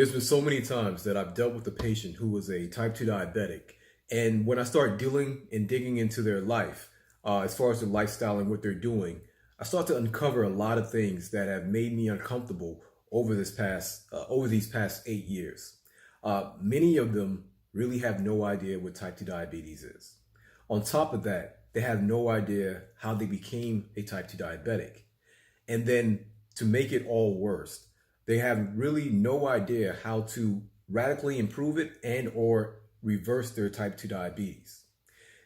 There's been so many times that I've dealt with a patient who was a type 2 diabetic. And when I start dealing and digging into their life, as far as their lifestyle and what they're doing, I start to uncover a lot of things that have made me uncomfortable over these past 8 years. Many of them really have no idea what type 2 diabetes is. On top of that, they have no idea how they became a type 2 diabetic. And then to make it all worse, they have really no idea how to radically improve it and or reverse their type 2 diabetes.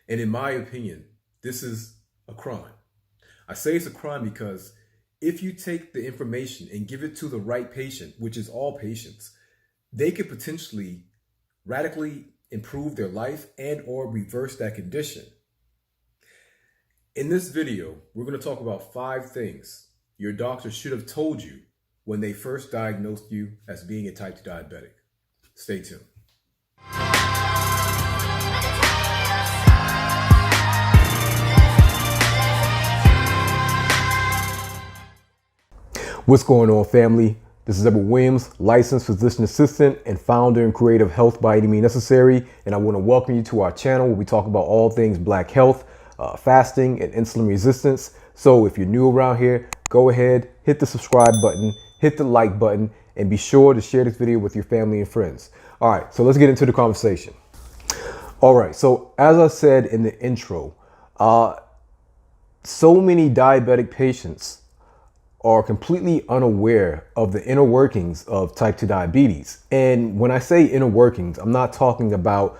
And in my opinion, this is a crime. I say it's a crime because if you take the information and give it to the right patient, which is all patients, they could potentially radically improve their life and or reverse that condition. In this video, we're going to talk about 5 things your doctor should have told you when they first diagnosed you as being a type 2 diabetic. Stay tuned. What's going on, family? This is Edward Williams, licensed physician assistant and founder and creator of Health by Any Means Necessary. And I want to welcome you to our channel where we talk about all things Black health, fasting, and insulin resistance. So if you're new around here, go ahead, hit the subscribe button, hit the like button, and be sure to share this video with your family and friends. All right, so let's get into the conversation. All right, so as I said in the intro, so many diabetic patients are completely unaware of the inner workings of type 2 diabetes. And when I say inner workings, I'm not talking about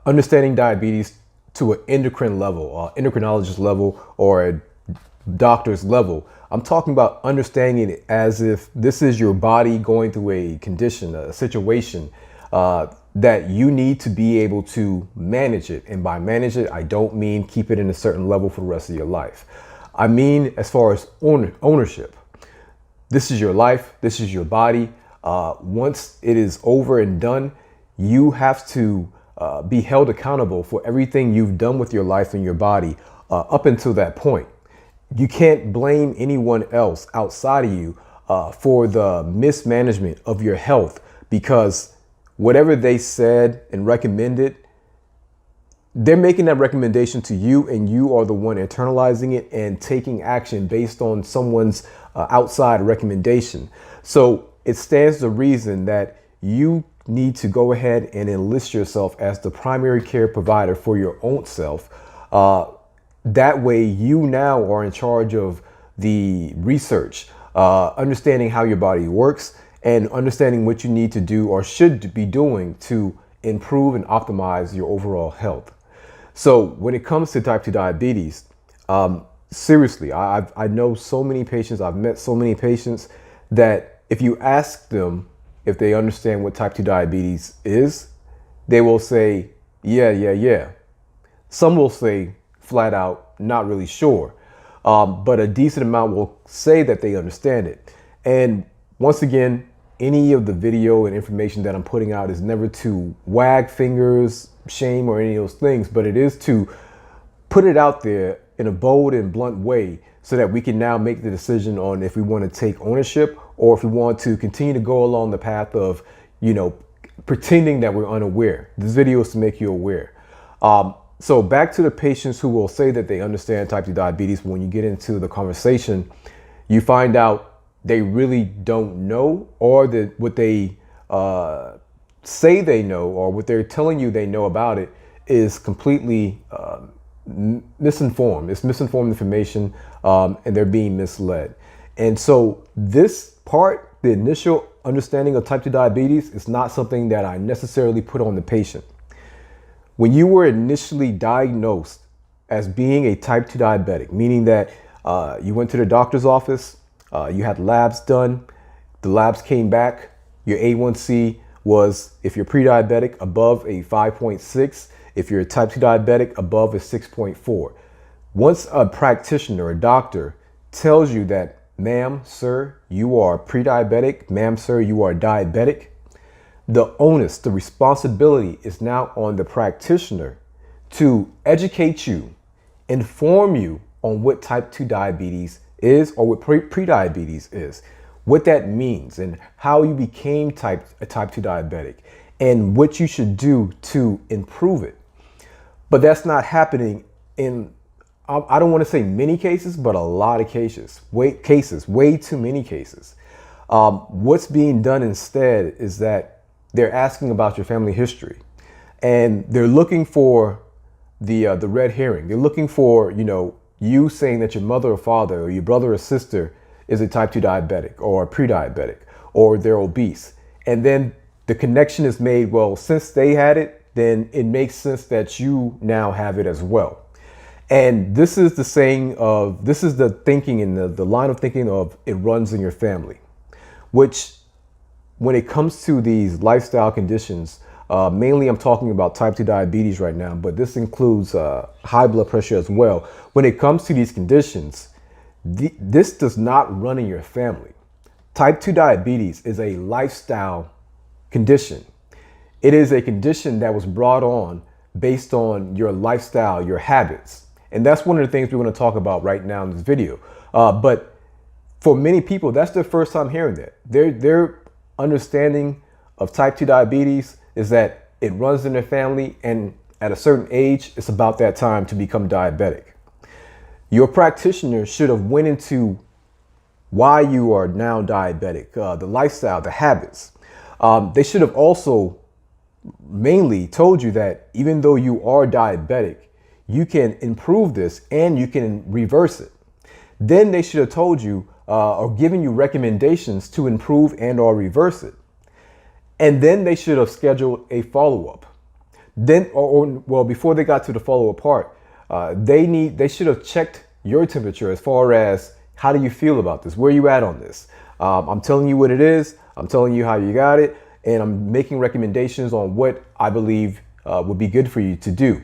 understanding diabetes to an endocrine level, endocrinologist level, or a doctor's level. I'm talking about understanding it as if this is your body going through a condition, a situation that you need to be able to manage it. And by manage it, I don't mean keep it in a certain level for the rest of your life. I mean, as far as ownership, this is your life. This is your body. Once it is over and done, you have to be held accountable for everything you've done with your life and your body up until that point. You can't blame anyone else outside of you for the mismanagement of your health, because whatever they said and recommended, they're making that recommendation to you, and you are the one internalizing it and taking action based on someone's outside recommendation. So it stands to reason that you need to go ahead and enlist yourself as the primary care provider for your own self. That way you now are in charge of the research, understanding how your body works, and understanding what you need to do or should be doing to improve and optimize your overall health. So when it comes to type 2 diabetes, seriously, I know so many patients, I've met so many patients that if you ask them if they understand what type 2 diabetes is, they will say, yeah. Some will say flat out, not really sure. But a decent amount will say that they understand it. And once again, any of the video and information that I'm putting out is never to wag fingers, shame, or any of those things, but it is to put it out there in a bold and blunt way so that we can now make the decision on if we want to take ownership or if we want to continue to go along the path of, pretending that we're unaware. This video is to make you aware. So back to the patients who will say that they understand type 2 diabetes. When you get into the conversation, you find out they really don't know, or that what they say they know or what they're telling you they know about it is completely misinformed. It's misinformed information, and they're being misled. And so this part, the initial understanding of type 2 diabetes, is not something that I necessarily put on the patient. When you were initially diagnosed as being a type 2 diabetic, meaning that you went to the doctor's office, you had labs done, the labs came back, your A1C was, if you're pre-diabetic, above a 5.6, if you're a type 2 diabetic, above a 6.4. Once a practitioner, a doctor, tells you that, ma'am, sir, you are pre-diabetic, ma'am, sir, you are diabetic, the onus, the responsibility is now on the practitioner to educate you, inform you on what type 2 diabetes is or what pre-diabetes is. what that means and how you became a type 2 diabetic and what you should do to improve it. But that's not happening in, I don't want to say many cases, but a lot of cases, way too many cases. What's being done instead is that they're asking about your family history, and they're looking for the red herring. They're looking for, you saying that your mother or father or your brother or sister is a type 2 diabetic or pre-diabetic or they're obese. And then the connection is made, well, since they had it, then it makes sense that you now have it as well. And this is the saying of, this is the thinking in the line of thinking of it runs in your family, which when it comes to these lifestyle conditions, mainly I'm talking about type 2 diabetes right now, but this includes high blood pressure as well. When it comes to these conditions, this does not run in your family. Type 2 diabetes is a lifestyle condition. It is a condition that was brought on based on your lifestyle, your habits. And that's one of the things we're going to talk about right now in this video. But for many people, that's their first time hearing that. Their understanding of type 2 diabetes is that it runs in their family, and at a certain age, it's about that time to become diabetic. Your practitioner should have went into why you are now diabetic, the lifestyle, the habits. They should have also mainly told you that even though you are diabetic, you can improve this and you can reverse it. Then they should have told you or given you recommendations to improve and or reverse it. And then they should have scheduled a follow-up. Then, well, before they got to the follow-up part, they should have checked your temperature as far as how do you feel about this? Where are you at on this? I'm telling you what it is. I'm telling you how you got it. And I'm making recommendations on what I believe would be good for you to do.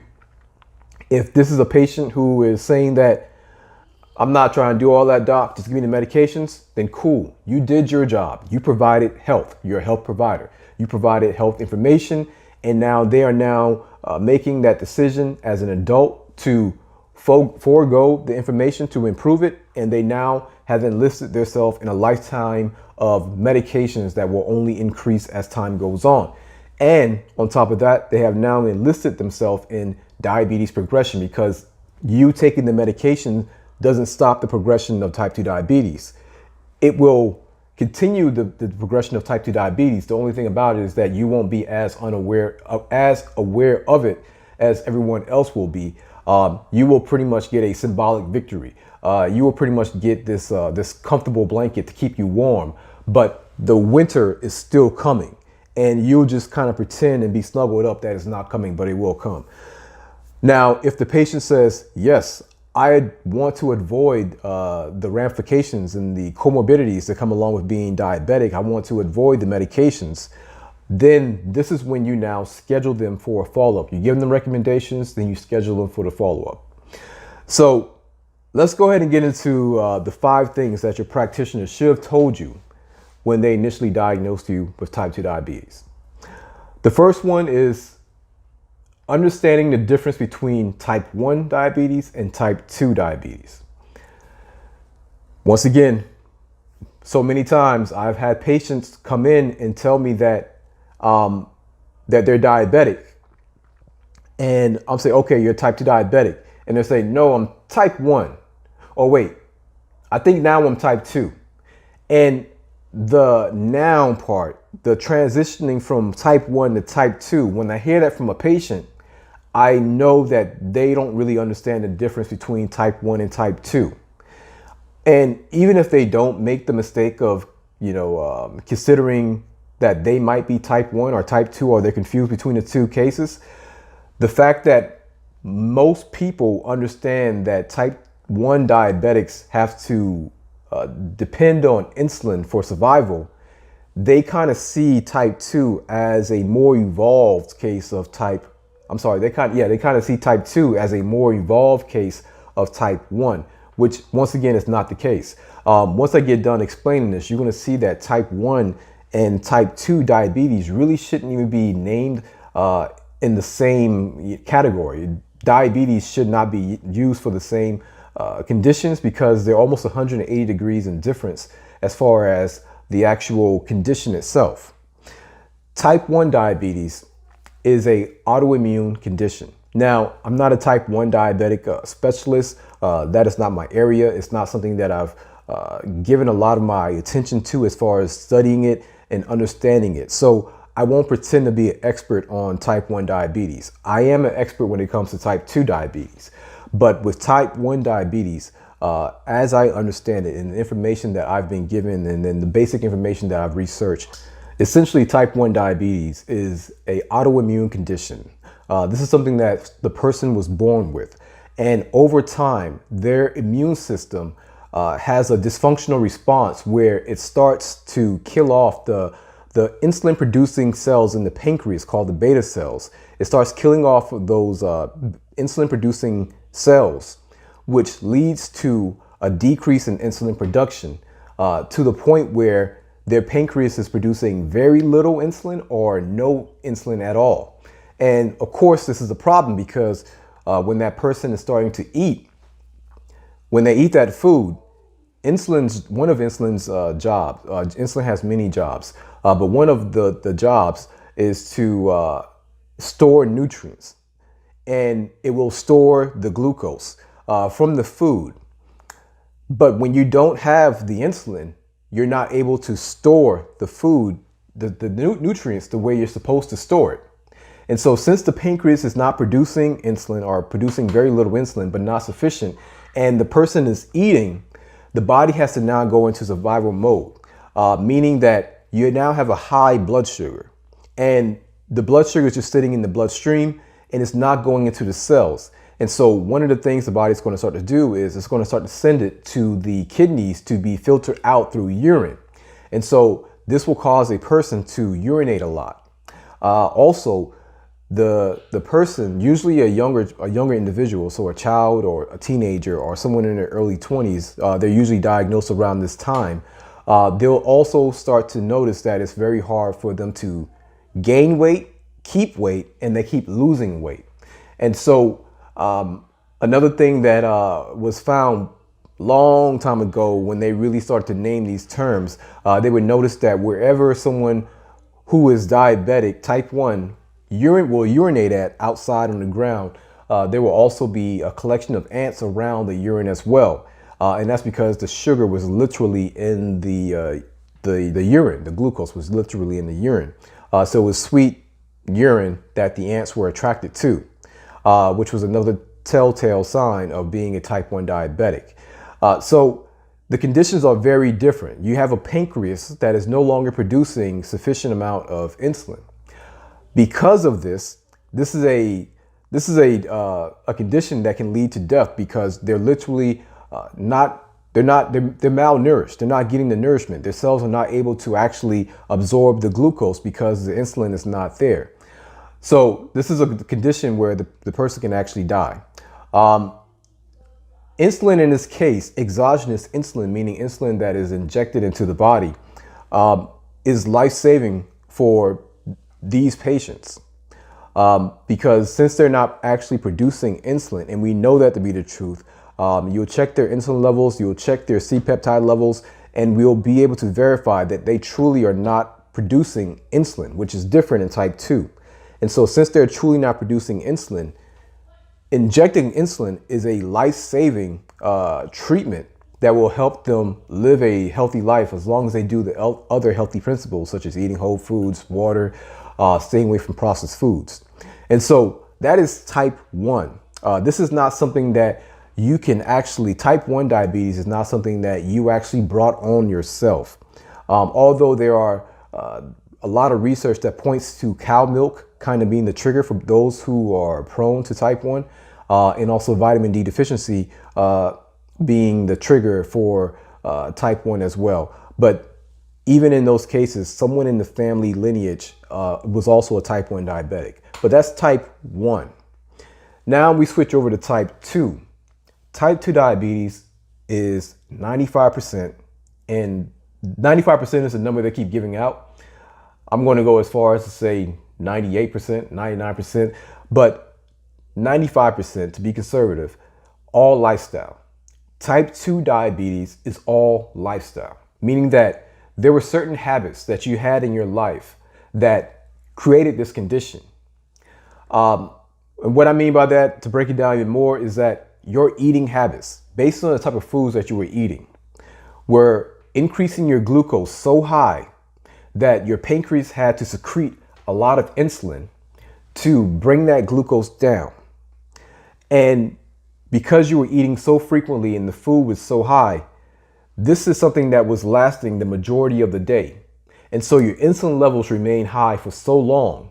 If this is a patient who is saying that I'm not trying to do all that, doc, just give me the medications, then cool. You did your job. You provided health. You're a health provider. You provided health information. And now they are now making that decision as an adult to forego the information to improve it. And they now have enlisted themselves in a lifetime of medications that will only increase as time goes on. And on top of that, they have now enlisted themselves in diabetes progression, because you taking the medication doesn't stop the progression of type 2 diabetes. It will continue the progression of type 2 diabetes. The only thing about it is that you won't be as aware of it as everyone else will be. You will pretty much get a symbolic victory. You will pretty much get this comfortable blanket to keep you warm, but the winter is still coming, and you'll just kind of pretend and be snuggled up that it's not coming, but it will come. Now, if the patient says, yes, I want to avoid the ramifications and the comorbidities that come along with being diabetic, I want to avoid the medications, then this is when you now schedule them for a follow-up. You give them recommendations, then you schedule them for the follow-up. So let's go ahead and get into the 5 things that your practitioner should have told you when they initially diagnosed you with type 2 diabetes. The first one is understanding the difference between type 1 diabetes and type 2 diabetes. Once again, so many times I've had patients come in and tell me that they're diabetic. And I'm saying, okay, you're type 2 diabetic. And they're saying, no, I'm type 1. Oh, wait, I think now I'm type 2. And the noun part, the transitioning from type 1 to type 2, when I hear that from a patient, I know that they don't really understand the difference between type 1 and type 2. And even if they don't make the mistake of, considering that they might be type 1 or type 2, or they're confused between the two cases, the fact that most people understand that type 1 diabetics have to depend on insulin for survival, they kind of see type 2 as a more evolved case of they kind of see type 2 as a more evolved case of type 1, which once again is not the case. Once I get done explaining this, you're going to see that type 1 and type 2 diabetes really shouldn't even be named in the same category. Diabetes should not be used for the same conditions, because they're almost 180 degrees in difference as far as the actual condition itself. Type 1 diabetes is a autoimmune condition. Now, I'm not a type 1 diabetic specialist. That is not my area. It's not something that I've given a lot of my attention to as far as studying it and understanding it. So I won't pretend to be an expert on type 1 diabetes. I am an expert when it comes to type 2 diabetes. But with type 1 diabetes, as I understand it and the information that I've been given and then the basic information that I've researched, essentially type 1 diabetes is an autoimmune condition. This is something that the person was born with. And over time, their immune system has a dysfunctional response where it starts to kill off the insulin producing cells in the pancreas called the beta cells. It starts killing off those insulin producing cells, which leads to a decrease in insulin production to the point where their pancreas is producing very little insulin or no insulin at all. And of course, this is a problem because when that person is starting to eat, when they eat that food, one of insulin's jobs, insulin has many jobs, but one of the jobs is to store nutrients, and it will store the glucose from the food. But when you don't have the insulin, you're not able to store the food, the nutrients the way you're supposed to store it. And so since the pancreas is not producing insulin or producing very little insulin, but not sufficient, and the person is eating, the body has to now go into survival mode, meaning that you now have a high blood sugar. And the blood sugar is just sitting in the bloodstream and it's not going into the cells. And so one of the things the body's going to start to do is it's going to start to send it to the kidneys to be filtered out through urine. And so this will cause a person to urinate a lot. Also, the person, usually a younger individual, so a child or a teenager or someone in their early 20s, they're usually diagnosed around this time. They'll also start to notice that it's very hard for them to gain weight, keep weight, and they keep losing weight. And so another thing that was found long time ago when they really started to name these terms, they would notice that wherever someone who is diabetic, type 1, will urinate at outside on the ground, there will also be a collection of ants around the urine as well. And that's because the sugar was literally in the urine. The glucose was literally in the urine. So it was sweet urine that the ants were attracted to, which was another telltale sign of being a type 1 diabetic. So the conditions are very different. You have a pancreas that is no longer producing sufficient amount of insulin. Because of this, this is a condition that can lead to death because they're literally they're malnourished. They're not getting the nourishment. Their cells are not able to actually absorb the glucose because the insulin is not there. So this is a condition where the person can actually die. Insulin in this case, exogenous insulin, meaning insulin that is injected into the body, is life-saving for these patients. Because since they're not actually producing insulin, and we know that to be the truth, you'll check their insulin levels, you'll check their C-peptide levels, and we'll be able to verify that they truly are not producing insulin, which is different in type 2. And so since they're truly not producing insulin, injecting insulin is a life-saving treatment that will help them live a healthy life as long as they do the other healthy principles, such as eating whole foods, water, staying away from processed foods. And so that is type 1. This is not something that you can actually, type 1 diabetes is not something that you actually brought on yourself. Although there are a lot of research that points to cow milk kind of being the trigger for those who are prone to type 1, and also vitamin D deficiency being the trigger for type 1 as well. But even in those cases, someone in the family lineage was also a type 1 diabetic. But that's type 1. Now we switch over to type 2. Type 2 diabetes is 95%, and 95% is the number they keep giving out. I'm going to go as far as to say 98%, 99%, but 95% to be conservative, all lifestyle. Type 2 diabetes is all lifestyle, meaning that there were certain habits that you had in your life that created this condition. And what I mean by that, to break it down even more, is that your eating habits, based on the type of foods that you were eating, were increasing your glucose so high that your pancreas had to secrete a lot of insulin to bring that glucose down. And because you were eating so frequently and the food was so high, this is something that was lasting the majority of the day. And so your insulin levels remained high for so long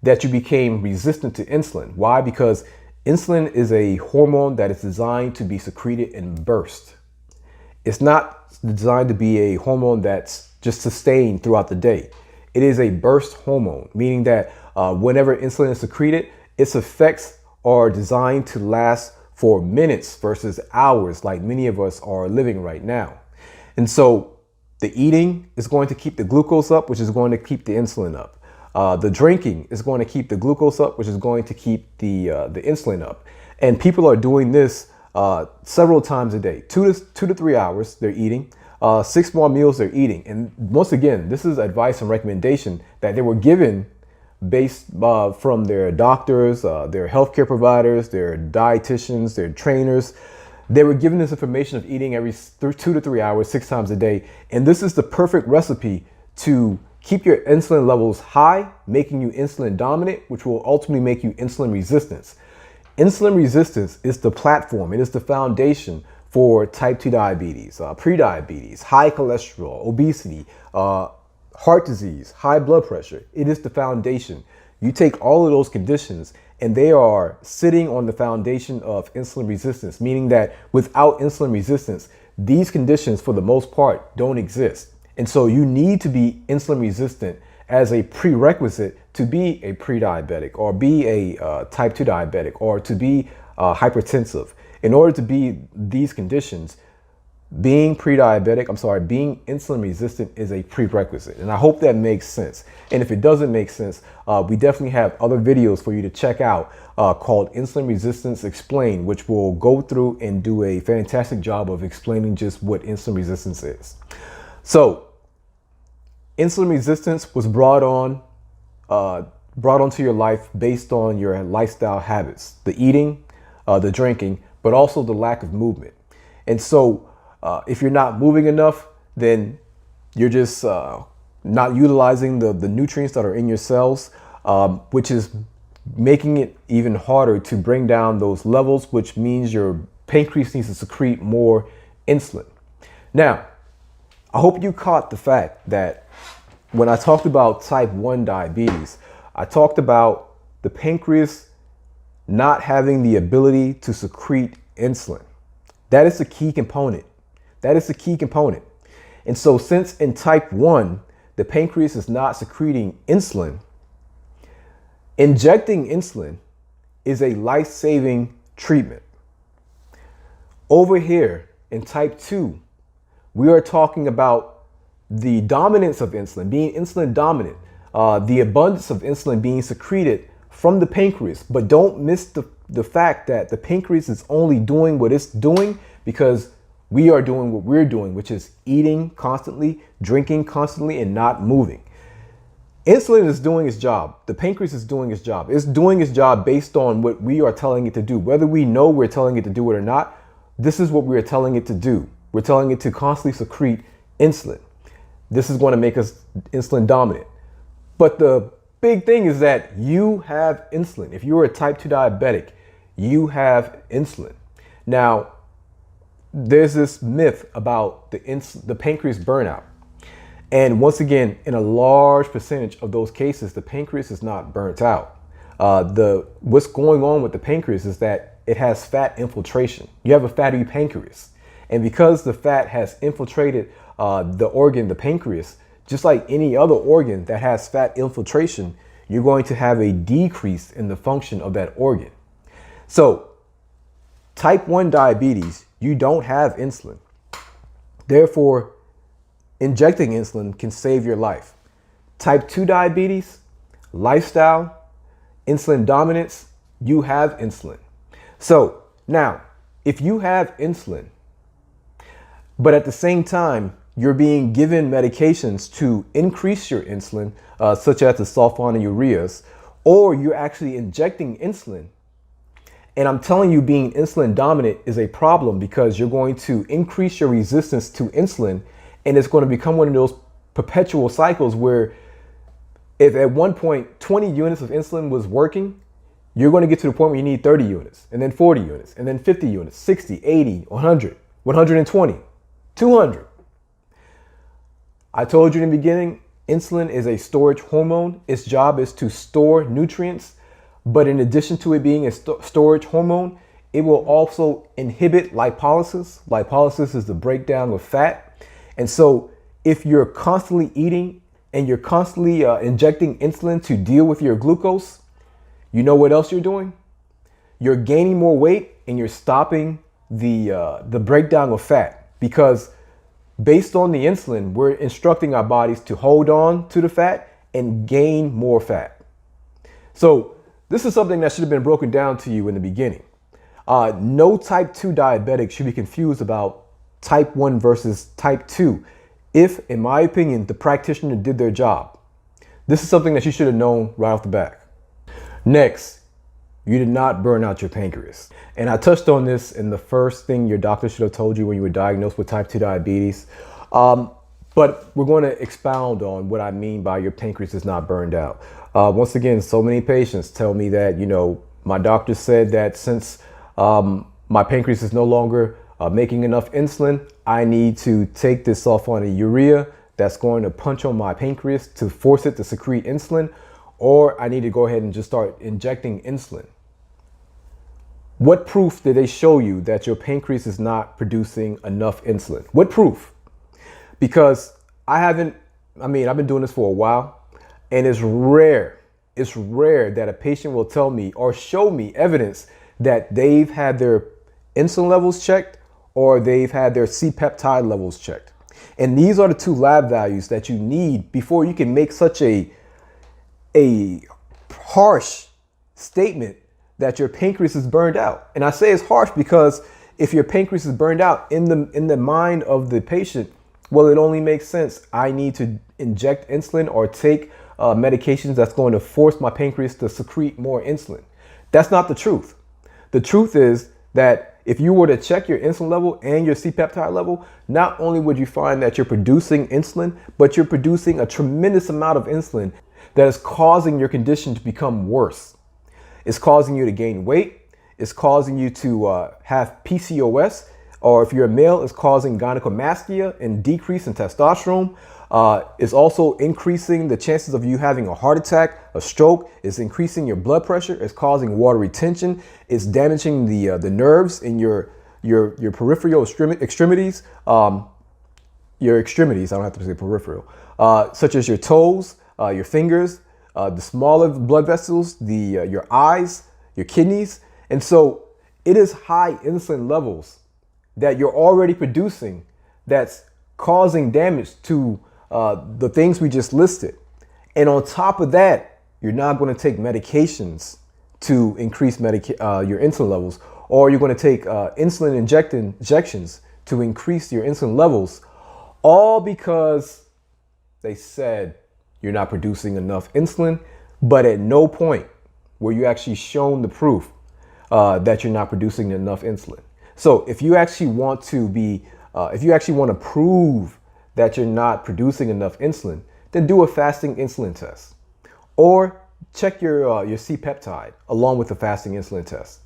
that you became resistant to insulin. Why? Because insulin is a hormone that is designed to be secreted in bursts. It's not designed to be a hormone that's just sustained throughout the day. It is a burst hormone, meaning that whenever insulin is secreted, its effects are designed to last for minutes versus hours, like many of us are living right now. And so the eating is going to keep the glucose up, which is going to keep the insulin up. The drinking is going to keep the glucose up, which is going to keep the insulin up. And people are doing this several times a day, 2 to 3 hours they're eating, 6 more meals they're eating. And once again, this is advice and recommendation that they were given based from their doctors, their healthcare providers, their dietitians, their trainers. They were given this information of eating every 2 to 3 hours, 6 times a day. And this is the perfect recipe to keep your insulin levels high, making you insulin dominant, which will ultimately make you insulin resistant. Insulin resistance is the platform. It is the foundation for type 2 diabetes, prediabetes, high cholesterol, obesity, heart disease, high blood pressure. It is the foundation. You take all of those conditions and they are sitting on the foundation of insulin resistance, meaning that without insulin resistance, these conditions for the most part don't exist. And so you need to be insulin resistant as a prerequisite to be a pre-diabetic or be a type 2 diabetic or to be hypertensive. In order to be these conditions, being being insulin resistant is a prerequisite. And I hope that makes sense. And if it doesn't make sense, we definitely have other videos for you to check out called Insulin Resistance Explained, which will go through and do a fantastic job of explaining just what insulin resistance is. So insulin resistance was brought onto your life based on your lifestyle habits, the eating, the drinking, but also the lack of movement. And so if you're not moving enough, then you're just not utilizing the nutrients that are in your cells, which is making it even harder to bring down those levels, which means your pancreas needs to secrete more insulin. Now, I hope you caught the fact that when I talked about type 1 diabetes, I talked about the pancreas not having the ability to secrete insulin. That is the key component. That is the key component. And so since in type 1, the pancreas is not secreting insulin, injecting insulin is a life-saving treatment. Over here in type 2, we are talking about the dominance of insulin, being insulin dominant, the abundance of insulin being secreted from the pancreas. But don't miss the fact that the pancreas is only doing what it's doing because we are doing what we're doing, which is eating constantly, drinking constantly, and not moving. Insulin is doing its job. The pancreas is doing its job. It's doing its job based on what we are telling it to do. Whether we know we're telling it to do it or not, this is what we're telling it to do. We're telling it to constantly secrete insulin. This is going to make us insulin dominant. But the big thing is that you have insulin. If you're a type 2 diabetic, you have insulin. Now, there's this myth about the pancreas burnout. And once again, in a large percentage of those cases, the pancreas is not burnt out. What's going on with the pancreas is that it has fat infiltration. You have a fatty pancreas. And because the fat has infiltrated the organ, the pancreas, just like any other organ that has fat infiltration, you're going to have a decrease in the function of that organ. So type 1 diabetes, you don't have insulin. Therefore, injecting insulin can save your life. Type 2 diabetes, lifestyle, insulin dominance, you have insulin. So now, if you have insulin, but at the same time, you're being given medications to increase your insulin, such as the sulfonylureas, or you're actually injecting insulin. And I'm telling you, being insulin dominant is a problem because you're going to increase your resistance to insulin, and it's going to become one of those perpetual cycles where if at one point 20 units of insulin was working, you're going to get to the point where you need 30 units, and then 40 units, and then 50 units, 60, 80, 100, 120, 200. I told you in the beginning, insulin is a storage hormone. Its job is to store nutrients, but in addition to it being a storage hormone, it will also inhibit lipolysis. Lipolysis is the breakdown of fat. And so if you're constantly eating and you're constantly injecting insulin to deal with your glucose, you know what else you're doing? You're gaining more weight and you're stopping the breakdown of fat, because based on the insulin, we're instructing our bodies to hold on to the fat and gain more fat. So this is something that should have been broken down to you in the beginning. No type 2 diabetic should be confused about type 1 versus type 2 if, in my opinion, the practitioner did their job. This is something that you should have known right off the bat. Next, you did not burn out your pancreas. And I touched on this in the first thing your doctor should have told you when you were diagnosed with type 2 diabetes. But we're going to expound on what I mean by your pancreas is not burned out. Once again, so many patients tell me that, my doctor said that since my pancreas is no longer making enough insulin, I need to take this sulfonylurea that's going to punch on my pancreas to force it to secrete insulin, or I need to go ahead and just start injecting insulin. What proof did they show you that your pancreas is not producing enough insulin? What proof? Because I've been doing this for a while, and it's rare that a patient will tell me or show me evidence that they've had their insulin levels checked or they've had their C-peptide levels checked. And these are the two lab values that you need before you can make such a harsh statement that your pancreas is burned out. And I say it's harsh because if your pancreas is burned out in the mind of the patient, well, it only makes sense. I need to inject insulin or take medications that's going to force my pancreas to secrete more insulin. That's not the truth. The truth is that if you were to check your insulin level and your C-peptide level, not only would you find that you're producing insulin, but you're producing a tremendous amount of insulin that is causing your condition to become worse. It's causing you to gain weight. It's causing you to have PCOS, or if you're a male, it's causing gynecomastia and decrease in testosterone. It's also increasing the chances of you having a heart attack, a stroke. It's increasing your blood pressure. It's causing water retention. It's damaging the nerves in your peripheral extremities. Your extremities, I don't have to say peripheral, such as your toes, your fingers, the smaller blood vessels, your eyes, your kidneys. And so it is high insulin levels that you're already producing that's causing damage to the things we just listed. And on top of that, you're not going to take medications to increase your insulin levels, or you're going to take insulin injections to increase your insulin levels, all because they said you're not producing enough insulin, but at no point were you actually shown the proof that you're not producing enough insulin. So if you actually want to prove that you're not producing enough insulin, then do a fasting insulin test, or check your C-peptide along with the fasting insulin test.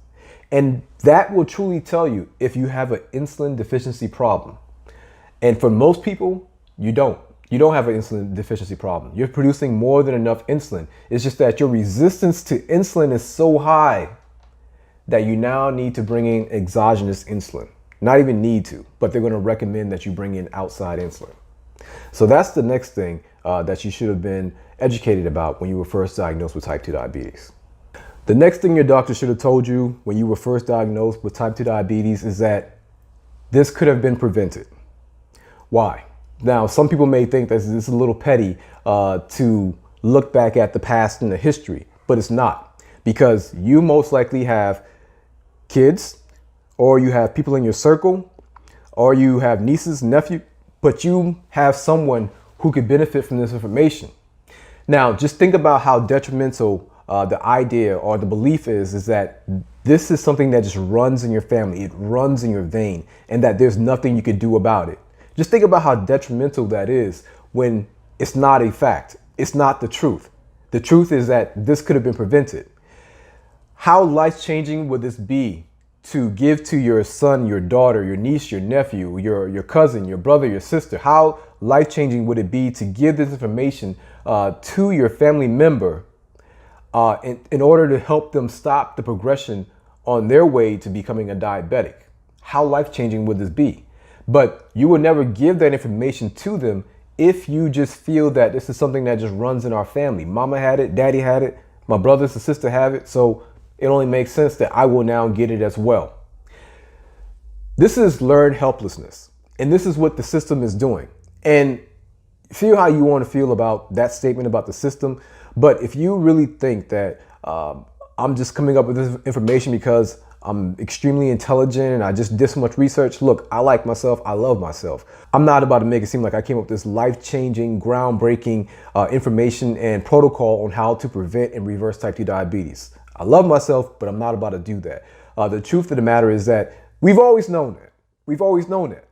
And that will truly tell you if you have an insulin deficiency problem. And for most people, you don't. You don't have an insulin deficiency problem. You're producing more than enough insulin. It's just that your resistance to insulin is so high that you now need to bring in exogenous insulin. Not even need to, but they're going to recommend that you bring in outside insulin. So that's the next thing that you should have been educated about when you were first diagnosed with type 2 diabetes. The next thing your doctor should have told you when you were first diagnosed with type 2 diabetes is that this could have been prevented. Why? Now, some people may think that this is a little petty to look back at the past and the history, but it's not, because you most likely have kids, or you have people in your circle, or you have nieces, nephews, but you have someone who could benefit from this information. Now, just think about how detrimental the idea or the belief is that this is something that just runs in your family. It runs in your vein, and that there's nothing you could do about it. Just think about how detrimental that is when it's not a fact. It's not the truth. The truth is that this could have been prevented. How life-changing would this be to give to your son, your daughter, your niece, your nephew, your cousin, your brother, your sister? How life-changing would it be to give this information to your family member in order to help them stop the progression on their way to becoming a diabetic? How life-changing would this be? But you will never give that information to them if you just feel that this is something that just runs in our family. Mama had it, daddy had it, my brothers and sister have it, so it only makes sense that I will now get it as well. This is learned helplessness, and this is what the system is doing. And feel how you want to feel about that statement about the system, but if you really think that I'm just coming up with this information because I'm extremely intelligent and I just did so much research. Look, I like myself. I love myself. I'm not about to make it seem like I came up with this life-changing, groundbreaking information and protocol on how to prevent and reverse type 2 diabetes. I love myself, but I'm not about to do that. The truth of the matter is that we've always known that. We've always known that.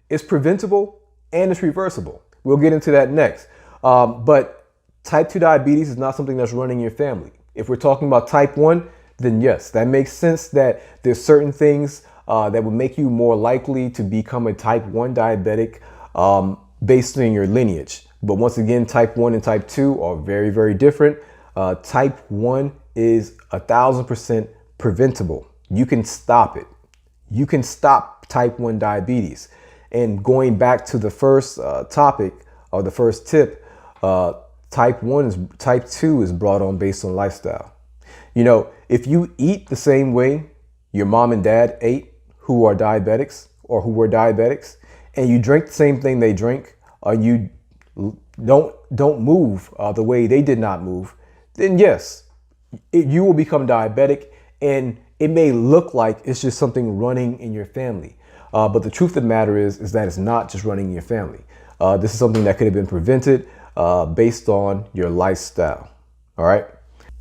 It's preventable and it's reversible. We'll get into that next. But type 2 diabetes is not something that's running in your family. If we're talking about type 1, then yes, that makes sense that there's certain things that would make you more likely to become a type 1 diabetic based on your lineage. But once again, type 1 and type 2 are very, very different. Type 1 is 1,000% preventable. You can stop it. You can stop type 1 diabetes. And going back to the first topic or the first tip, type 2 is brought on based on lifestyle. You know, if you eat the same way your mom and dad ate who are diabetics or who were diabetics, and you drink the same thing they drink, or you don't move the way they did not move, then yes, you will become diabetic, and it may look like it's just something running in your family. But the truth of the matter is that it's not just running in your family. This is something that could have been prevented based on your lifestyle. All right.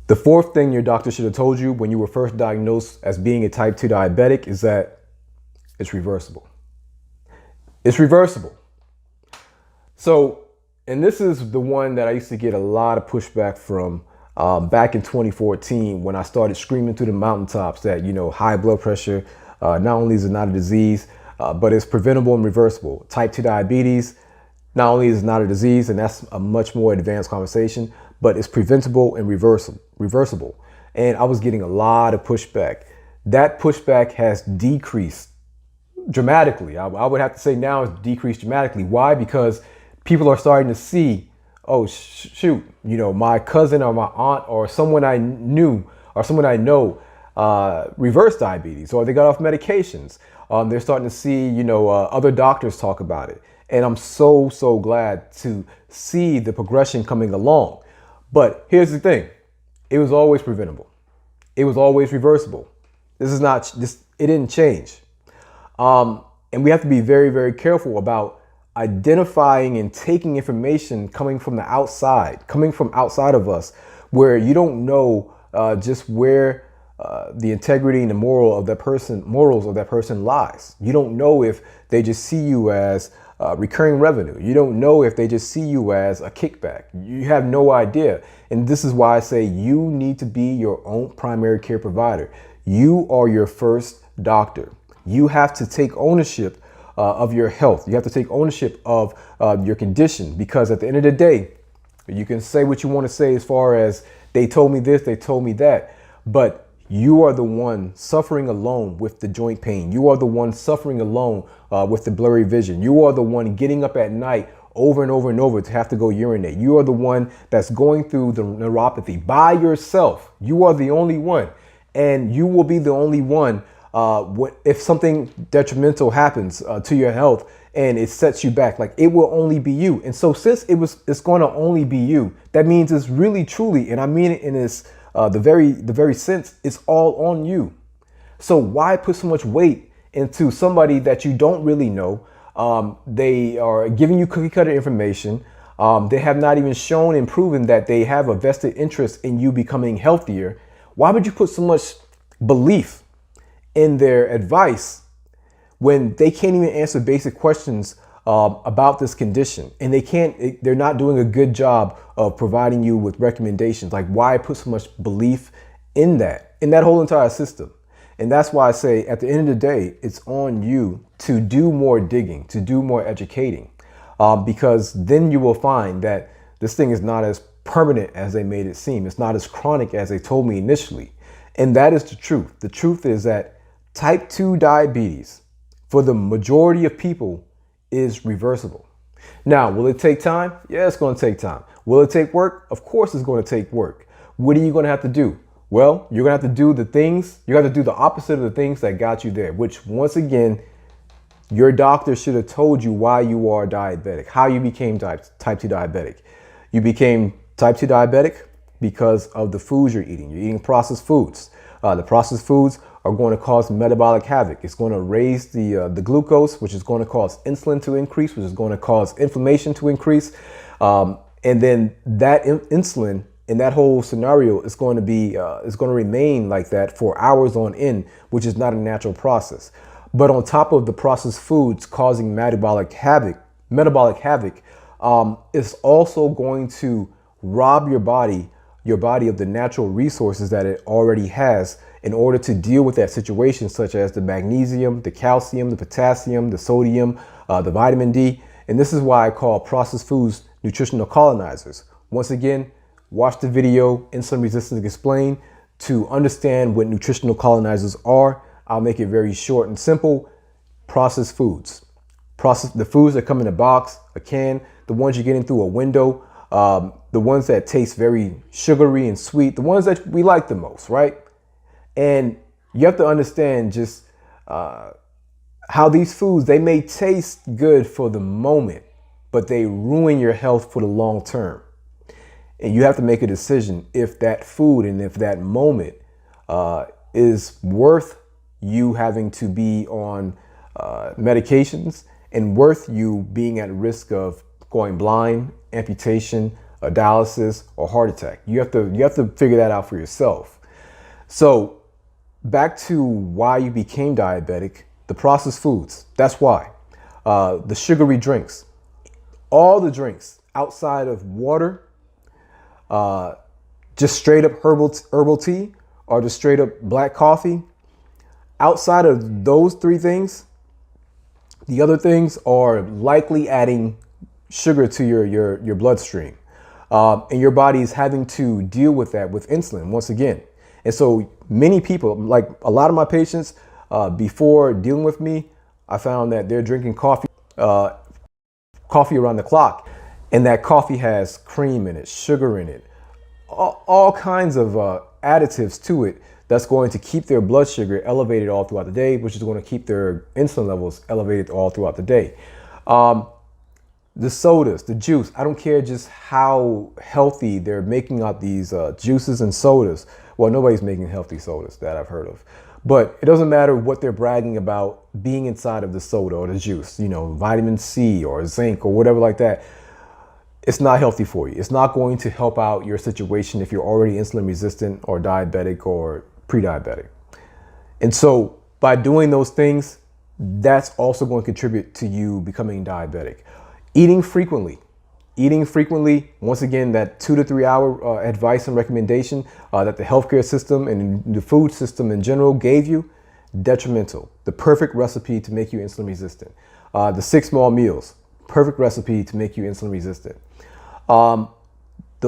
The fourth thing your doctor should have told you when you were first diagnosed as being a type 2 diabetic is that it's reversible. It's reversible. So, and this is the one that I used to get a lot of pushback from back in 2014 when I started screaming through the mountaintops that, you know, high blood pressure, not only is it not a disease, but it's preventable and reversible. Type 2 diabetes, not only is it not a disease, and that's a much more advanced conversation, but it's preventable and reversible. And I was getting a lot of pushback. That pushback has decreased dramatically. I would have to say now it's decreased dramatically. Why? Because people are starting to see, oh, shoot, you know, my cousin or my aunt or someone I knew or someone I know reversed diabetes, or they got off medications. They're starting to see, you know, other doctors talk about it. And I'm so glad to see the progression coming along. But here's the thing. It was always preventable. It was always reversible. This is not, it didn't change. And we have to be very, very careful about identifying and taking information coming from the outside, coming from outside of us, where you don't know just where the integrity and the morals of that person lies. You don't know if they just see you as recurring revenue. You don't know if they just see you as a kickback. You have no idea. And this is why I say you need to be your own primary care provider. You are your first doctor. You have to take ownership of your health. You have to take ownership of your condition, because at the end of the day, you can say what you want to say as far as they told me this, they told me that, but you are the one suffering alone with the joint pain. You are the one suffering alone with the blurry vision. You are the one getting up at night over and over and over to have to go urinate. You are the one that's going through the neuropathy by yourself. You are the only one, and you will be the only one if something detrimental happens to your health and it sets you back. Like, it will only be you. And so since it's going to only be you, that means it's really truly, and I mean it in this the very sense, it's all on you. So why put so much weight into somebody that you don't really know, They are giving you cookie cutter information. They have not even shown and proven that they have a vested interest in you becoming healthier. Why would you put so much belief in their advice when they can't even answer basic questions about this condition, and they're not doing a good job of providing you with recommendations? Like, why put so much belief in that whole entire system? And that's why I say at the end of the day, it's on you to do more digging, to do more educating, because then you will find that this thing is not as permanent as they made it seem. It's not as chronic as they told me initially. And that is the truth. The truth is that type 2 diabetes, for the majority of people, is reversible. Now, will it take time? Yeah, it's going to take time. Will it take work? Of course it's going to take work. What are you going to have to do? Well, you're going to have to do the opposite of the things that got you there, which, once again, your doctor should have told you why you are diabetic, how you became type 2 diabetic. You became type 2 diabetic because of the foods you're eating. You're eating processed foods. The processed foods are going to cause metabolic havoc. It's going to raise the glucose, which is going to cause insulin to increase, which is going to cause inflammation to increase. And then that insulin in that whole scenario is going to remain like that for hours on end, which is not a natural process. But on top of the processed foods causing metabolic havoc, it's also going to rob your body of the natural resources that it already has in order to deal with that situation, such as the magnesium, the calcium, the potassium, the sodium, the vitamin D. And this is why I call processed foods nutritional colonizers. Once again, watch the video Insulin Resistance Explained to understand what nutritional colonizers are. I'll make it very short and simple. Processed foods. The foods that come in a box, a can, the ones you're getting through a window, the ones that taste very sugary and sweet, the ones that we like the most, right? And you have to understand just how these foods, they may taste good for the moment, but they ruin your health for the long term. And you have to make a decision if that food and if that moment is worth you having to be on medications and worth you being at risk of going blind, amputation, dialysis, or heart attack. You have to figure that out for yourself. So back to why you became diabetic, the processed foods, that's why. The sugary drinks, all the drinks outside of water, just straight up herbal tea, or just straight up black coffee. Outside of those three things, the other things are likely adding sugar to your bloodstream. And your body is having to deal with that with insulin once again. And so many people, like a lot of my patients, before dealing with me, I found that they're drinking coffee around the clock. And that coffee has cream in it, sugar in it, all kinds of additives to it that's going to keep their blood sugar elevated all throughout the day, which is going to keep their insulin levels elevated all throughout the day. The sodas, the juice, I don't care just how healthy they're making out these juices and sodas. Well, nobody's making healthy sodas that I've heard of. But it doesn't matter what they're bragging about being inside of the soda or the juice, vitamin C or zinc or whatever like that. It's not healthy for you. It's not going to help out your situation if you're already insulin resistant or diabetic or pre-diabetic. And so by doing those things, that's also going to contribute to you becoming diabetic. Eating frequently, once again, that 2 to 3 hour advice and recommendation that the healthcare system and the food system in general gave you, detrimental. The perfect recipe to make you insulin resistant. The 6 small meals, perfect recipe to make you insulin resistant. The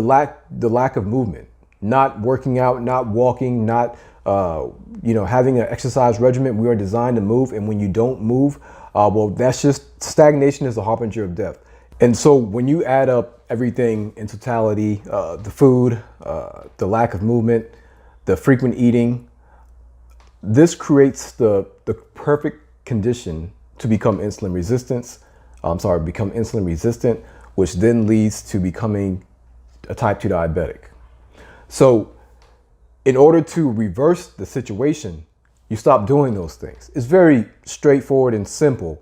lack of movement, not working out, not walking, not having an exercise regimen. We are designed to move, and when you don't move, well, that's just stagnation is a harbinger of death. And so when you add up everything in totality, the food, the lack of movement, the frequent eating, this creates the perfect condition to become insulin resistant, which then leads to becoming a type 2 diabetic. So in order to reverse the situation, you stop doing those things. It's very straightforward and simple.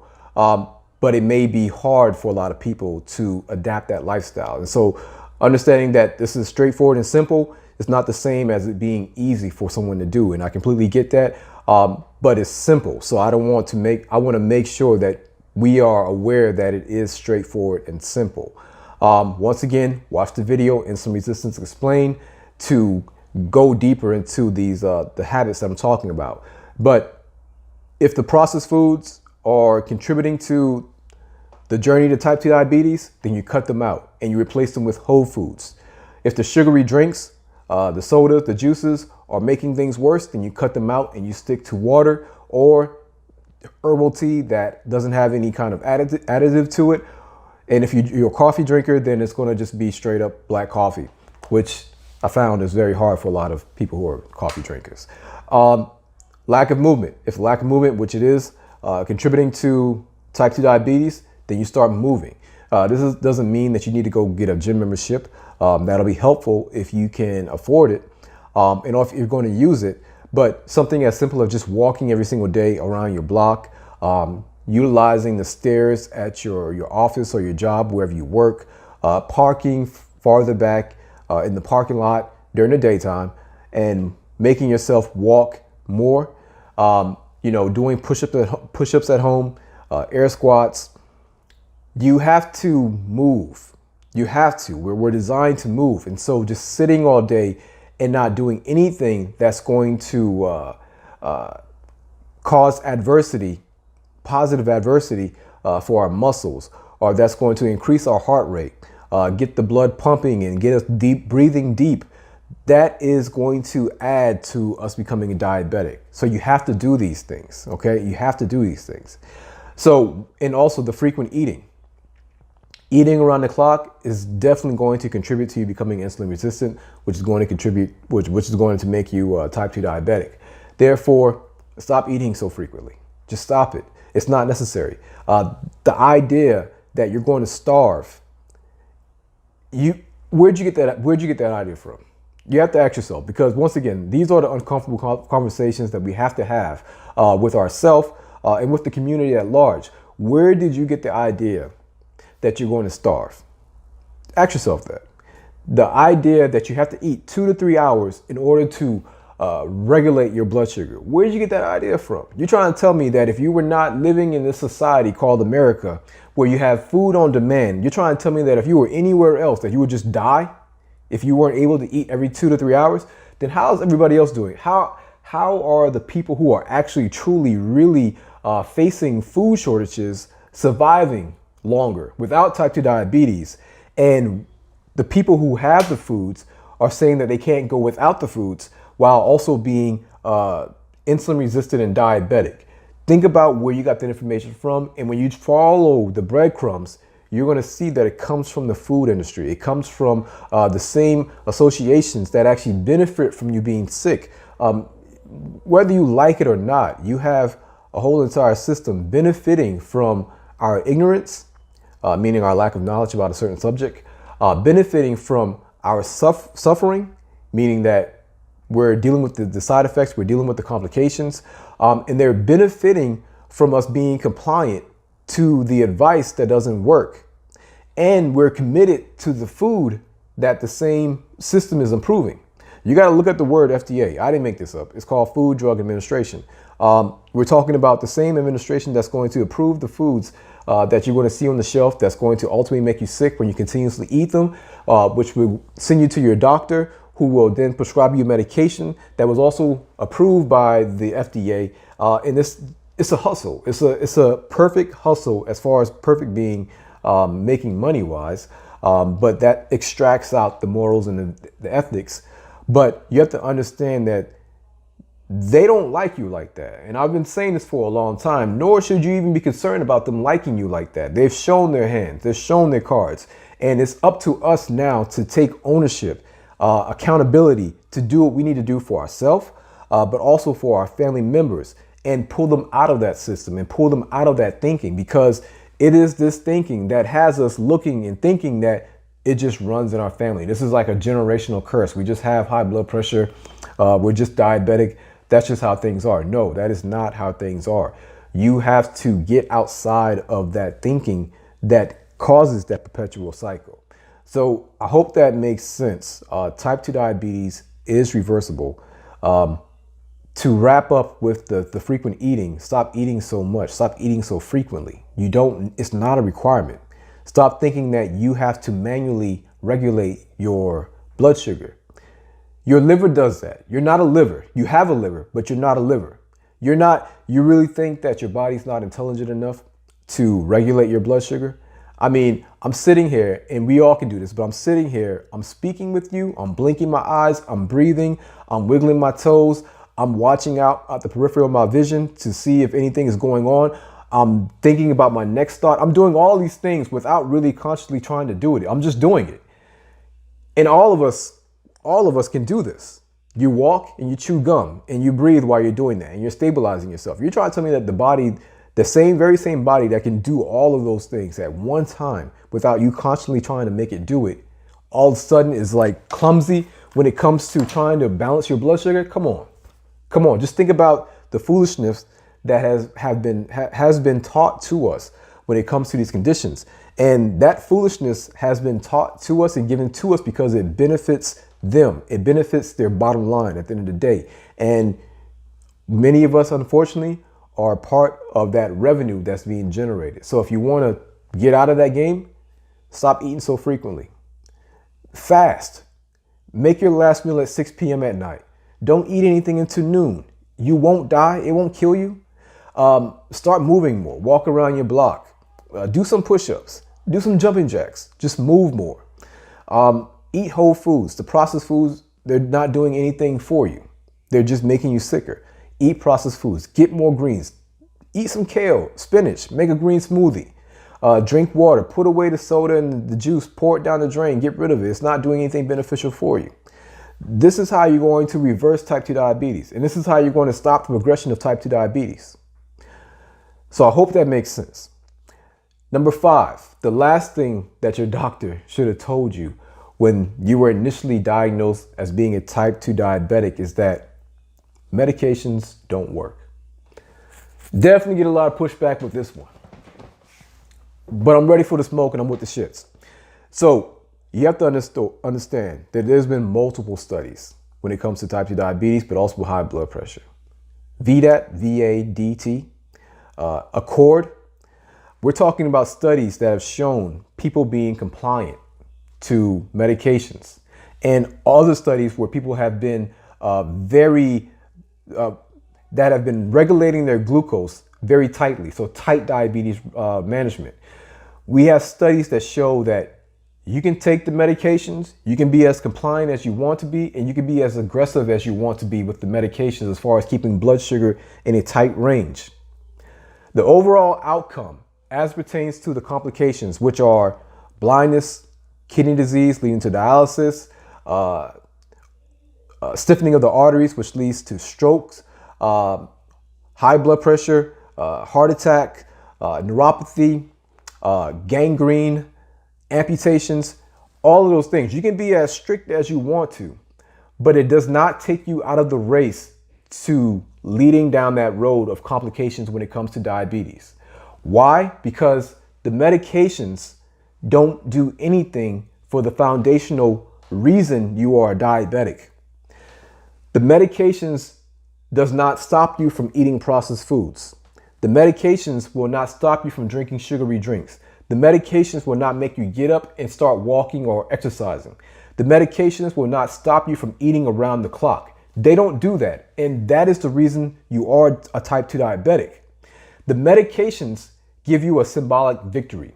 but it may be hard for a lot of people to adapt that lifestyle. And so understanding that this is straightforward and simple is not the same as it being easy for someone to do. And I completely get that, but it's simple. So I want to make sure that we are aware that it is straightforward and simple. Once again, watch the video Insulin Resistance Explained to go deeper into these the habits that I'm talking about. But if the processed foods are contributing to the journey to type 2 diabetes, then you cut them out and you replace them with whole foods. If the sugary drinks, the sodas, the juices are making things worse, then you cut them out and you stick to water or herbal tea that doesn't have any kind of additive to it. And if you're a coffee drinker, then it's going to just be straight up black coffee, which I found is very hard for a lot of people who are coffee drinkers. Lack of movement. If lack of movement, which it is, contributing to type 2 diabetes, then you start moving. This doesn't mean that you need to go get a gym membership. That'll be helpful if you can afford it and if you're going to use it. But something as simple as just walking every single day around your block, utilizing the stairs at your office or your job, wherever you work, parking farther back in the parking lot during the daytime, and making yourself walk more, doing push-ups at home, air squats. You have to move. You have to. We're designed to move. And so just sitting all day and not doing anything that's going to cause adversity, positive adversity for our muscles, or that's going to increase our heart rate, get the blood pumping and get us breathing deep, that is going to add to us becoming a diabetic. So you have to do these things, okay? You have to do these things. So, and also the frequent eating. Eating around the clock is definitely going to contribute to you becoming insulin resistant, which is going to contribute, which is going to make you type 2 diabetic. Therefore, stop eating so frequently. Just stop it. It's not necessary. The idea that you're going to starve, where'd you get that idea from? You have to ask yourself, because once again, these are the uncomfortable conversations that we have to have with ourselves and with the community at large. Where did you get the idea that you're going to starve? Ask yourself that. The idea that you have to eat 2 to 3 hours in order to regulate your blood sugar. Where did you get that idea from? You're trying to tell me that if you were not living in this society called America, where you have food on demand, you're trying to tell me that if you were anywhere else, that you would just die if you weren't able to eat every 2 to 3 hours? Then how is everybody else doing? How are the people who are actually truly really facing food shortages surviving longer without type 2 diabetes? And the people who have the foods are saying that they can't go without the foods while also being insulin resistant and diabetic. Think about where you got that information from, and when you follow the breadcrumbs, you're going to see that it comes from the food industry. It comes from the same associations that actually benefit from you being sick. Whether you like it or not, you have a whole entire system benefiting from our ignorance, meaning our lack of knowledge about a certain subject, benefiting from our suffering, meaning that we're dealing with the side effects, we're dealing with the complications, and they're benefiting from us being compliant to the advice that doesn't work. And we're committed to the food that the same system is improving. You got to look at the word FDA. I didn't make this up. It's called Food Drug Administration. We're talking about the same administration that's going to approve the foods that you're going to see on the shelf that's going to ultimately make you sick when you continuously eat them, which will send you to your doctor, who will then prescribe you medication that was also approved by the FDA. And it's a hustle. It's a perfect hustle as far as perfect being making money wise, but that extracts out the morals and the ethics. But you have to understand that they don't like you like that. And I've been saying this for a long time, nor should you even be concerned about them liking you like that. They've shown their hands, they've shown their cards, and it's up to us now to take ownership, accountability, to do what we need to do for ourselves, but also for our family members, and pull them out of that system and pull them out of that thinking, because it is this thinking that has us looking and thinking that it just runs in our family. This is like a generational curse. We just have high blood pressure. We're just diabetic. That's just how things are. No, that is not how things are. You have to get outside of that thinking that causes that perpetual cycle. So I hope that makes sense. Type 2 diabetes is reversible. To wrap up with the frequent eating, stop eating so much, stop eating so frequently. It's not a requirement. Stop thinking that you have to manually regulate your blood sugar. Your liver does that. You're not a liver. You have a liver, but you're not a liver. You really think that your body's not intelligent enough to regulate your blood sugar? I mean, I'm sitting here, and we all can do this, but I'm sitting here, I'm speaking with you, I'm blinking my eyes, I'm breathing, I'm wiggling my toes, I'm watching out at the periphery of my vision to see if anything is going on. I'm thinking about my next thought. I'm doing all these things without really consciously trying to do it. I'm just doing it. And all of us can do this. You walk and you chew gum and you breathe while you're doing that and you're stabilizing yourself. You're trying to tell me that the body, very same body that can do all of those things at one time without you constantly trying to make it do it, all of a sudden is like clumsy when it comes to trying to balance your blood sugar? Come on, just think about the foolishness that has been taught to us when it comes to these conditions. And that foolishness has been taught to us and given to us because it benefits them. It benefits their bottom line at the end of the day. And many of us, unfortunately, are part of that revenue that's being generated. So if you want to get out of that game, stop eating so frequently. Fast. Make your last meal at 6 p.m. at night. Don't eat anything until noon. You won't die. It won't kill you. Start moving more. Walk around your block. Do some push-ups. Do some jumping jacks. Just move more. Eat whole foods. The processed foods, they're not doing anything for you. They're just making you sicker. Eat processed foods. Get more greens. Eat some kale, spinach. Make a green smoothie. Drink water. Put away the soda and the juice. Pour it down the drain. Get rid of it. It's not doing anything beneficial for you. This is how you're going to reverse type 2 diabetes. And this is how you're going to stop the progression of type 2 diabetes. So I hope that makes sense. Number 5, the last thing that your doctor should have told you when you were initially diagnosed as being a type 2 diabetic is that medications don't work. Definitely get a lot of pushback with this one. But I'm ready for the smoke and I'm with the shits. So you have to understand that there's been multiple studies when it comes to type 2 diabetes, but also high blood pressure. VDAT, V-A-D-T, Accord. We're talking about studies that have shown people being compliant to medications, and other studies where people have been that have been regulating their glucose very tightly. So tight diabetes management. We have studies that show that you can take the medications, you can be as compliant as you want to be, and you can be as aggressive as you want to be with the medications as far as keeping blood sugar in a tight range. The overall outcome as pertains to the complications, which are blindness, kidney disease leading to dialysis, stiffening of the arteries, which leads to strokes, high blood pressure, heart attack, neuropathy, gangrene, amputations, all of those things. You can be as strict as you want to, but it does not take you out of the race to leading down that road of complications when it comes to diabetes. Why? Because the medications don't do anything for the foundational reason you are diabetic. The medications does not stop you from eating processed foods. The medications will not stop you from drinking sugary drinks. The medications will not make you get up and start walking or exercising. The medications will not stop you from eating around the clock. They don't do that. And that is the reason you are a type 2 diabetic. The medications give you a symbolic victory.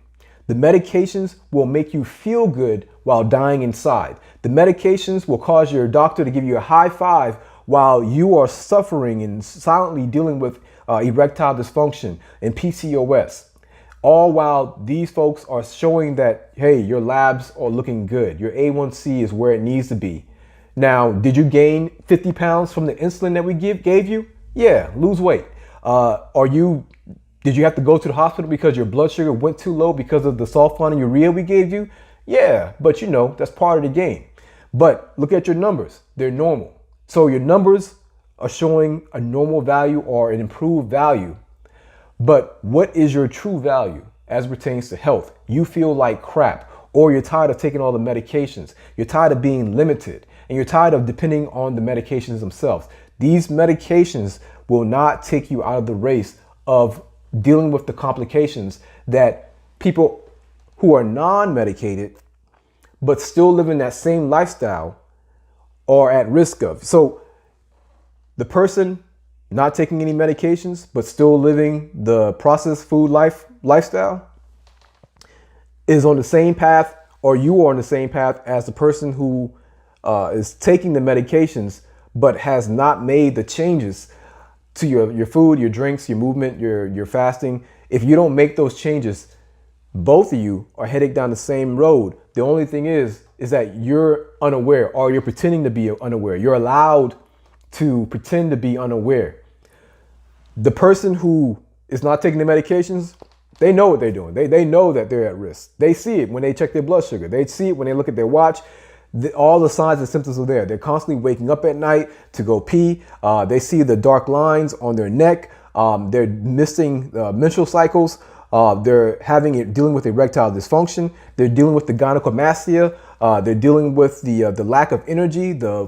The medications will make you feel good while dying inside. The medications will cause your doctor to give you a high five while you are suffering and silently dealing with erectile dysfunction and PCOS. All while these folks are showing that, hey, your labs are looking good. Your A1C is where it needs to be. Now, did you gain 50 pounds from the insulin that we gave you? Yeah, lose weight. Did you have to go to the hospital because your blood sugar went too low because of the sulfonylurea we gave you? Yeah, but that's part of the game. But look at your numbers. They're normal. So your numbers are showing a normal value or an improved value. But what is your true value as it pertains to health? You feel like crap, or you're tired of taking all the medications. You're tired of being limited, and you're tired of depending on the medications themselves. These medications will not take you out of the race of dealing with the complications that people who are non-medicated but still living that same lifestyle are at risk of. So the person not taking any medications but still living the processed food lifestyle is on the same path, or you are on the same path as the person who is taking the medications but has not made the changes to your food, your drinks, your movement, your fasting. If you don't make those changes, both of you are heading down the same road. The only thing is that you're unaware, or you're pretending to be unaware. You're allowed to pretend to be unaware. The person who is not taking the medications, they know what they're doing. They know that they're at risk. They see it when they check their blood sugar. They see it when they look at their watch. All the signs and symptoms are there. They're constantly waking up at night to go pee. They see the dark lines on their neck. They're missing menstrual cycles. They're dealing with erectile dysfunction. They're dealing with the gynecomastia. They're dealing with the lack of energy. They're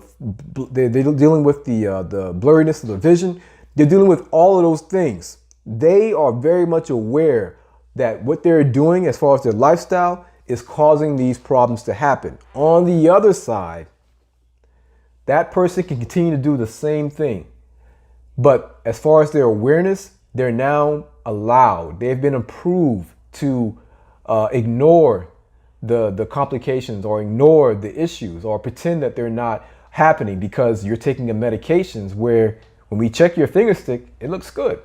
dealing with the blurriness of the vision. They're dealing with all of those things. They are very much aware that what they're doing as far as their lifestyle is causing these problems to happen. On the other side, that person can continue to do the same thing. But as far as their awareness, they're now allowed, they've been approved to ignore the complications, or ignore the issues, or pretend that they're not happening because you're taking the medications, where when we check your finger stick, it looks good.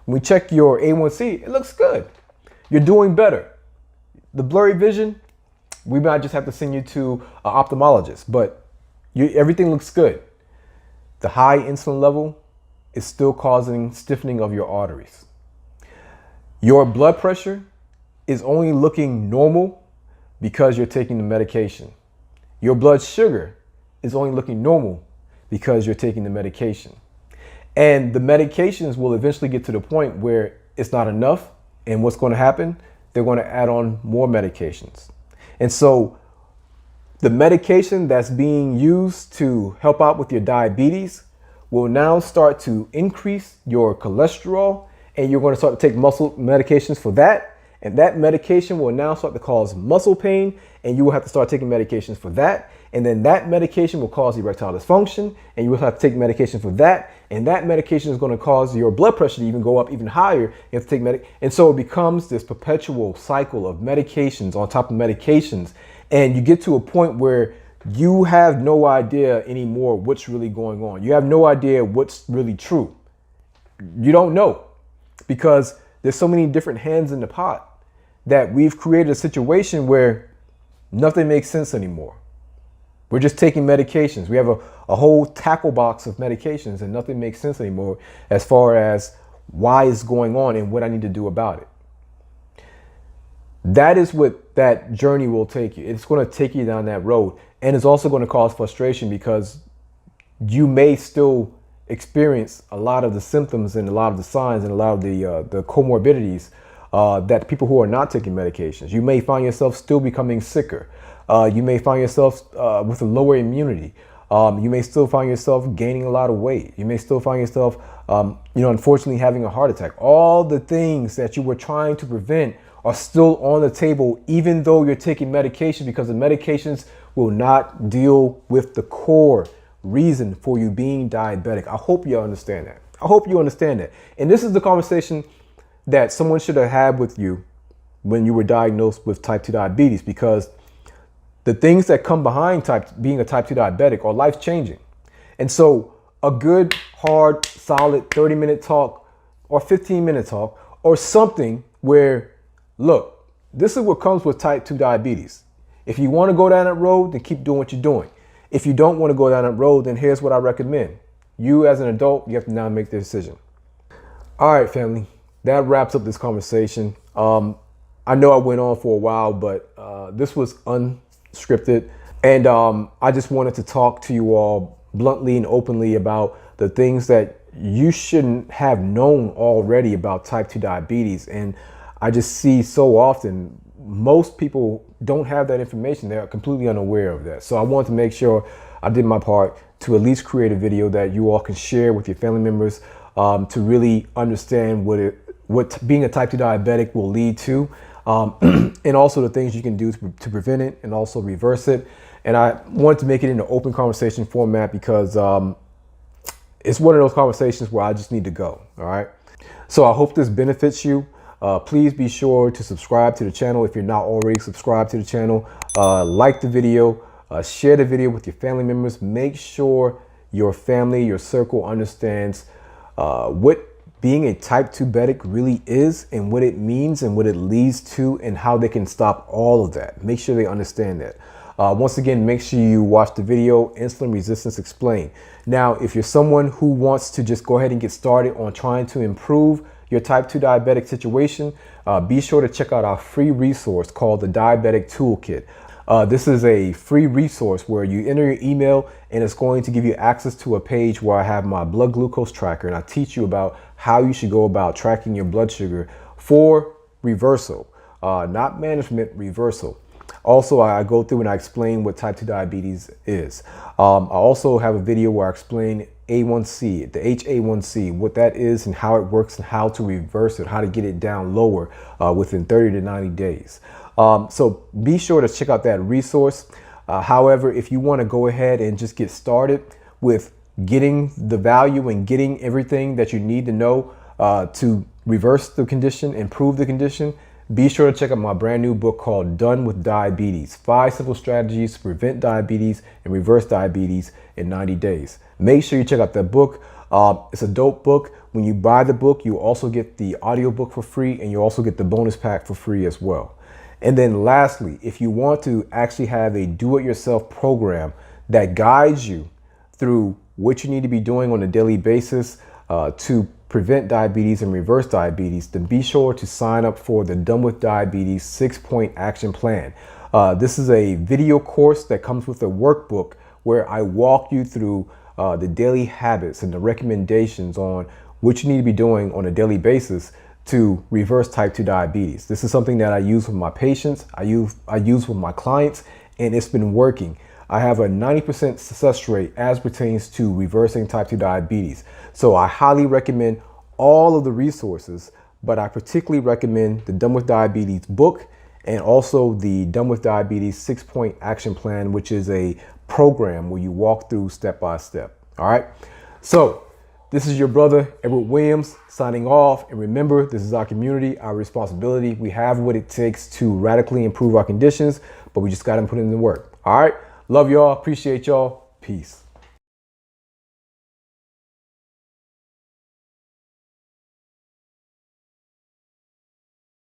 When we check your A1C, it looks good. You're doing better. The blurry vision, we might just have to send you to an ophthalmologist, but everything looks good. The high insulin level is still causing stiffening of your arteries. Your blood pressure is only looking normal because you're taking the medication. Your blood sugar is only looking normal because you're taking the medication. And the medications will eventually get to the point where it's not enough, and what's going to happen? They're going to add on more medications. And so the medication that's being used to help out with your diabetes will now start to increase your cholesterol, and you're going to start to take muscle medications for that. And that medication will now start to cause muscle pain, and you will have to start taking medications for that. And then that medication will cause erectile dysfunction, and you will have to take medication for that. And that medication is going to cause your blood pressure to even go up even higher. You have to take and so it becomes this perpetual cycle of medications on top of medications. And you get to a point where you have no idea anymore what's really going on. You have no idea what's really true. You don't know, because there's so many different hands in the pot that we've created a situation where nothing makes sense anymore. We're just taking medications. We have a whole tackle box of medications, and nothing makes sense anymore as far as why it's going on and what I need to do about it. That is what that journey will take you. It's going to take you down that road, and it's also going to cause frustration, because you may still experience a lot of the symptoms and a lot of the signs and a lot of the comorbidities that people who are not taking medications. You may find yourself still becoming sicker. You may find yourself with a lower immunity. You may still find yourself gaining a lot of weight. You may still find yourself, unfortunately having a heart attack. All the things that you were trying to prevent are still on the table, even though you're taking medication, because the medications will not deal with the core reason for you being diabetic. I hope you understand that. I hope you understand that. And this is the conversation that someone should have had with you when you were diagnosed with type 2 diabetes, because the things that come behind being a type 2 diabetic are life changing. And so a good, hard, solid 30-minute talk or 15-minute talk or something where, look, this is what comes with type 2 diabetes. If you want to go down that road, then keep doing what you're doing. If you don't want to go down that road, then here's what I recommend. You as an adult, you have to now make the decision. All right, family, that wraps up this conversation. I know I went on for a while, but this was unscripted. And I just wanted to talk to you all bluntly and openly about the things that you shouldn't have known already about type 2 diabetes. And I just see so often most people don't have that information. They're completely unaware of that. So I wanted to make sure I did my part to at least create a video that you all can share with your family members, to really understand what being a type 2 diabetic will lead to, and also the things you can do to prevent it and also reverse it. And I wanted to make it in an open conversation format because it's one of those conversations where I just need to go. All right. So I hope this benefits you. Please be sure to subscribe to the channel if you're not already subscribed to the channel. Like the video, share the video with your family members. Make sure your family, your circle understands what being a type 2 diabetic really is and what it means and what it leads to and how they can stop all of that. Make sure they understand that. Once again, make sure you watch the video, Insulin Resistance Explained. Now, if you're someone who wants to just go ahead and get started on trying to improve your type 2 diabetic situation, be sure to check out our free resource called the Diabetic Toolkit. This is a free resource where you enter your email and it's going to give you access to a page where I have my blood glucose tracker, and I teach you about how you should go about tracking your blood sugar for reversal, not management, reversal. Also, I go through and I explain what type 2 diabetes is. I also have a video where I explain A1C, the HbA1c, what that is and how it works and how to reverse it, how to get it down lower within 30 to 90 days. So be sure to check out that resource. However, if you want to go ahead and just get started with getting the value and getting everything that you need to know to reverse the condition, improve the condition, be sure to check out my brand new book called Done with Diabetes, 5 Simple Strategies to Prevent Diabetes and Reverse Diabetes in 90 Days. Make sure you check out that book. It's a dope book. When you buy the book, you also get the audiobook for free, and you also get the bonus pack for free as well. And then lastly, if you want to actually have a do-it-yourself program that guides you through what you need to be doing on a daily basis to prevent diabetes and reverse diabetes, then be sure to sign up for the Done with Diabetes 6-point action plan. This is a video course that comes with a workbook where I walk you through the daily habits and the recommendations on what you need to be doing on a daily basis to reverse type 2 diabetes. This is something that I use with my patients, I use with my clients, and it's been working. I have a 90% success rate as pertains to reversing type 2 diabetes. So I highly recommend all of the resources, but I particularly recommend the Done with Diabetes book and also the Done with Diabetes 6-point action plan, which is a program where you walk through step by step. All right. So this is your brother, Edward Williams, signing off. And remember, this is our community, our responsibility. We have what it takes to radically improve our conditions, but we just got to put in the work. All right. Love y'all. Appreciate y'all. Peace.